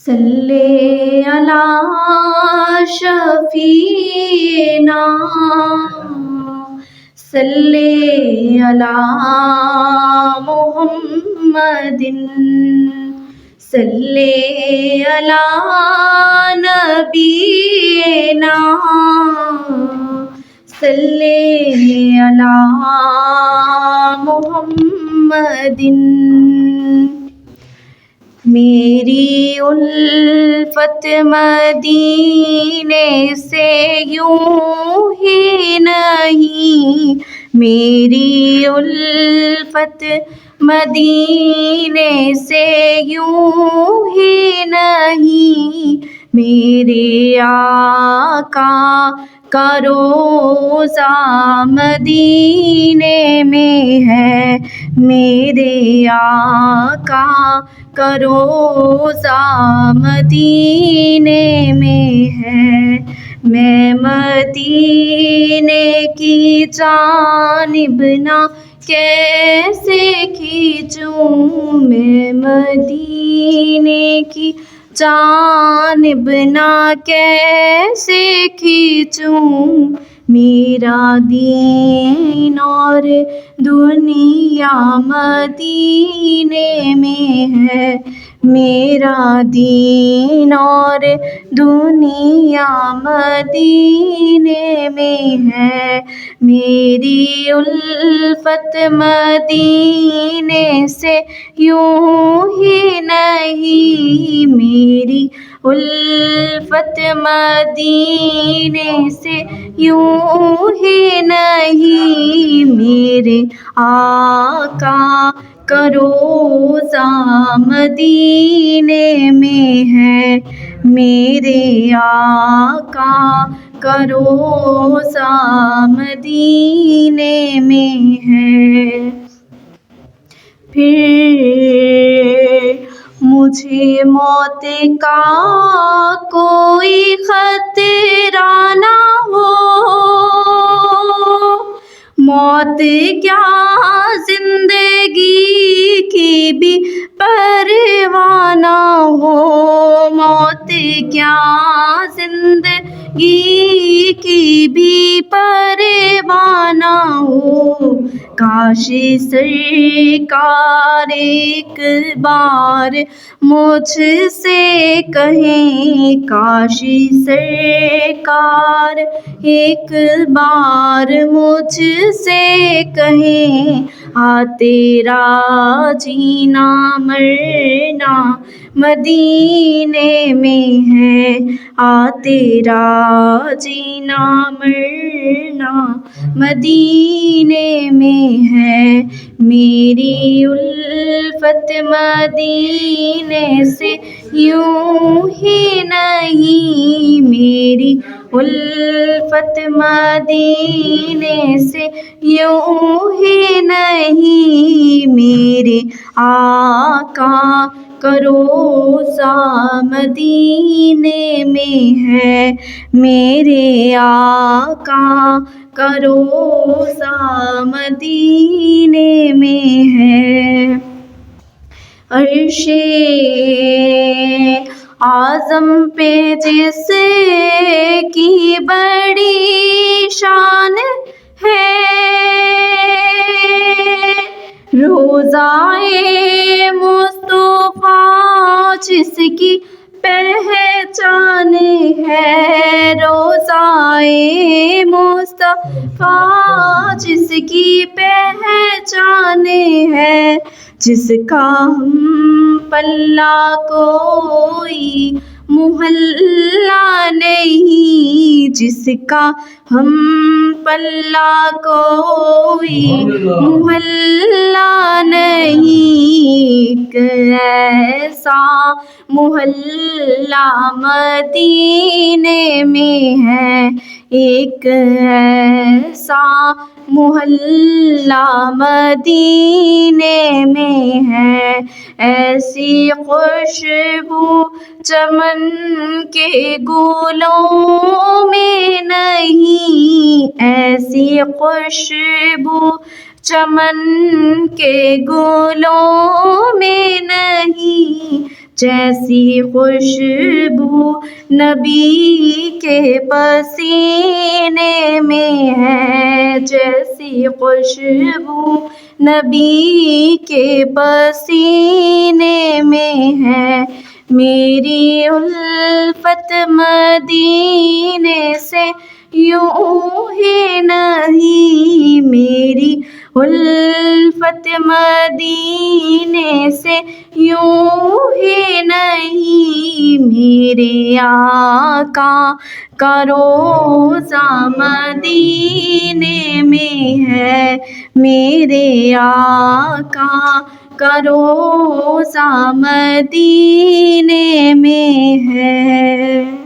صلی علی شفیعنا صلی علی محمد صلی علی نبینا صلی علی محمد. میری الفت مدینے سے یوں ہی نہیں، میری الفت مدینے سے یوں ہی نہیں، میرے آقا کا روضہ مدینے میں ہے، میرے آقا کا روضہ مدینے میں ہے. میں مدینے کی جانب نہ کیسے کھینچوں، میں مدینے کی جانب نہ کیسے کھینچوں، میرا دین اور دنیا مدینے میں ہے، میرا دین اور دنیا مدینے میں ہے. میری الفت مدینے سے یوں ہی نہیں، میری الفت مدینے سے یوں ہی نہیں، میرے آقا کا روضہ مدینے میں ہے، میرے آقا کا روضہ مدینے میں ہے. پھر مجھے موت کا کوئی خطرہ نہ ہو، موت کیا زندگی کی بھی پرواہ نہ ہو، موت کیا زندگی کی بھی پرواہ نہ ہو. کاش سرکار ایک بار مجھ سے کہیں، کاش سرکار ایک بار مجھ سے کہیں، تیرا جینا مرنا مدینے میں ہے، تیرا جینا مرنا مدینے میں ہے. میری الفت مدینے سے یوں ہی نہیں، میری الفت مدینے سے یوں ہی نہیں، میرے آقا کا روضہ مدینے میں ہے، میرے آقا کا روضہ مدینے میں ہے. عرش اعظم پہ جس کی بڑی شان ہے، روضہ مصطفیٰ جس کی پہچان ہے، روضہ مصطفیٰ جس کی پہچان ہے، جس کا ہم پلہ کوئی محلہ نہیں، جس کا ہم پلہ کوئی محلہ نہیں. ایک ایسا محلہ مدینے میں ہے، ایک ایسا محلہ مدینے میں ہے. ایسی خوشبو چمن کے گلوں میں نہیں، ایسی خوشبو چمن کے گلوں میں نہیں، جیسی خوشبو نبی کے پسینے میں ہے، جیسی خوشبو نبی کے پسینے میں ہے، میری الفت مدینے سے یوں ہی نہیں، میری الفت مدینے سے یوں ہی نہیں، میرے آقا کا روضہ مدینے میں ہے، میرے آقا کا روضہ مدینے میں ہے۔